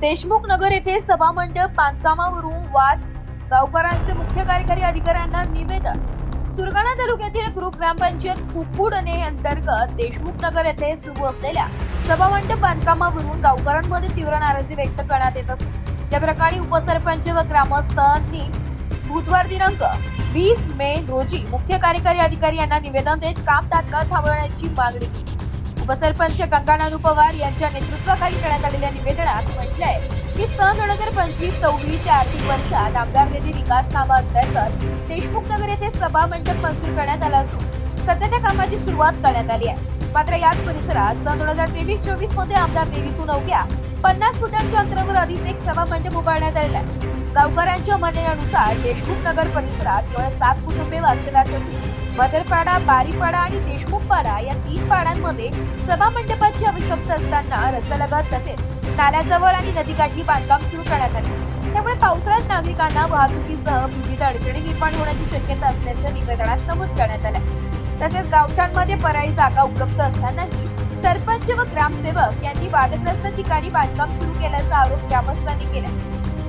देशमुख नगर येथे सभामंडप बांधकामावरून वाद, गावकऱ्यांचे मुख्य कार्यकारी अधिकाऱ्यांना निवेदन। सुरगाणा तालुक्यातील ग्रुप ग्रामपंचायत कुकुडणे अंतर्गत देशमुख नगर येथे सुरू असलेल्या सभामंडप बांधकामावरून गावकऱ्यांमध्ये तीव्र नाराजी व्यक्त करण्यात येत असून या प्रकरणी उपसरपंच व ग्रामस्थांनी बुधवार दिनांक 20 मे रोजी मुख्य कार्यकारी अधिकारी यांना निवेदन देत काम तात्काळ थांबवण्याची मागणी केली। उपसरपंच गंगानानू पवार यांच्या नेतृत्वाखाली करण्यात आलेल्या निवेदनात म्हटले आहे की सन 2025-26 या आर्थिक वर्षात आमदार निधी विकास कामांतर्गत देशमुख नगर येथे सभा मंडप मंजूर करण्यात आला असून सध्या त्या कामाची सुरुवात करण्यात आली आहे। मात्र याच परिसरात सन 2023-24 मध्ये आमदार निधीतून अवघ्या 50 फुटांच्या अंतरावर आधीच एक सभा मंडप उभारण्यात आलेला आहे। गावकऱ्यांच्या म्हणण्यानुसार देशमुख नगर परिसरात केवळ 7 कुटुंबे वास्तव्यास असून बदरपाडा, बारीपाडा आणि देशमुखपाडा या 3 पाड्यांमध्ये सभा मंडपाची आवश्यकता असताना रस्त्यालगत तसेच नाल्याजवळ आणि नदीकाठी बांधकाम सुरू करण्यात आले। त्यामुळे पावसाळ्यात नागरिकांना वाहतुकीसह विविध अडचणी निर्माण होण्याची शक्यता असल्याचे निवेदनात नमूद करण्यात आले। तसेच गावठाणांमध्ये पर्यायी जागा उपलब्ध असतानाही सरपंच व ग्रामसेवक यांनी वादग्रस्त ठिकाणी बांधकाम सुरू केल्याचा आरोप ग्रामस्थांनी केला।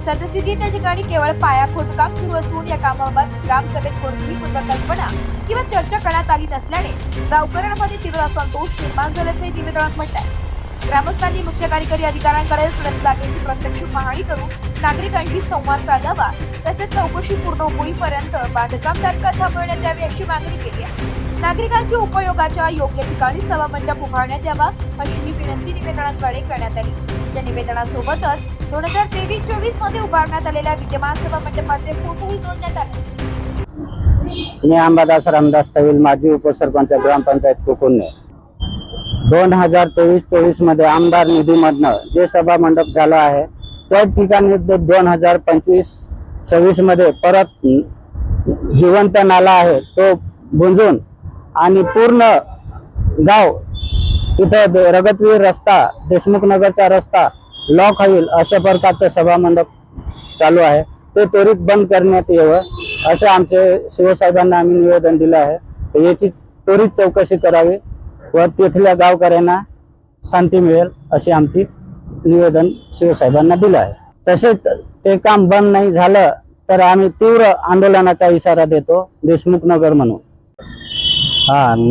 सद्यस्थितीत त्या ठिकाणी केवळ पाया खोदकाम सुरू असून या कामाबाबत ग्रामसभेत कोणतीही पूर्वकल्पना किंवा चर्चा करण्यात आली नसल्याने गावकऱ्यांमध्ये तीव्र असंतोष निर्माण झाल्याचे निवेदनात म्हटले आहे। ग्रामस्थांनी मुख्य कार्यकारी अधिकाऱ्यांकडे सदर जागेची प्रत्यक्ष पाहणी करून नागरिकांशी संवाद साधावा तसेच चौकशी पूर्ण होईपर्यंत बांधकाम तात्काळ थांबवण्यात यावे अशी मागणी केली आहे। नागरिकांच्या उपयोगाच्या योग्य ठिकाणी सभा मंडप उभारण्यात यावा अशी ही विनंती निवेदनाद्वारे करण्यात आली। या निवेदनासोबतच 2023-24 मध्ये उभारण्यात आलेल्या विद्यमान सभा मंडपाचे फोटोही जोडण्यात आले। मी अंबादास रामदास तविल, माजी उपसरपंच ग्रामपंचायत कुकुडणे। 2023-24 मध्ये आमदार निधीमधनं जे सभा मंडप झाला आहे त्या ठिकाणी 2025-26 मध्ये परत जिवंत नाला आहे तो बुंजून आणि पूर्ण गाव तिथे रगतवीर रस्ता, देशमुख नगरचा रस्ता लॉक होईल अशा प्रकारचं सभा मंडप चालू आहे ते त्वरित बंद करण्यात यावं असे आमचे शिवसाहेबांना आम्ही निवेदन दिलं आहे। तर याची त्वरित चौकशी करावी व तिथल्या गावकऱ्यांना शांती मिळेल असे आमची निवेदन शिवसाहेबांना दिलं आहे। तसेच ते काम बंद नाही झालं तर आम्ही तीव्र आंदोलनाचा इशारा देतो देशमुख नगर म्हणून।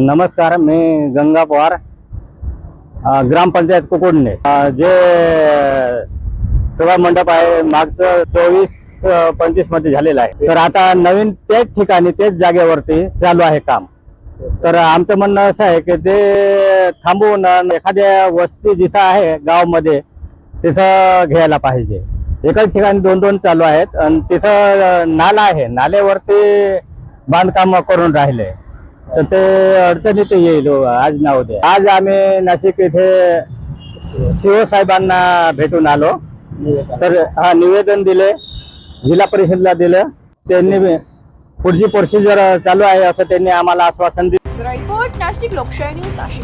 नमस्कार, मी गंगा पवार, ग्रामपंचायत कुकुडणे। जे सभा मंडप आहे मागचं 24-25 मध्ये झालेलं आहे, तर आता नवीन तेच ठिकाणी तेच जागेवरती चालू आहे काम। तर आमचं म्हणणं असं आहे की ते थांबवून एखाद्या वस्ती जिथं आहे गावामध्ये तिथं घ्यायला पाहिजे। एकाच ठिकाणी 2-2 चालू आहेत आणि तिथं नाला आहे, नाल्यावरती बांधकाम करून राहिले तर ते अडचणीत येईल आज ना उद्या। आज आम्ही नाशिक येथे शिवसाहेबांना भेटून आलो, तर निवेदन दिले, जिल्हा परिषदला दिलं, त्यांनी पुढची प्रोसिजर चालू आहे असं त्यांनी आम्हाला आश्वासन दिलं। रिपोर्ट नाशिक लोकशाही न्यूज नाशिक।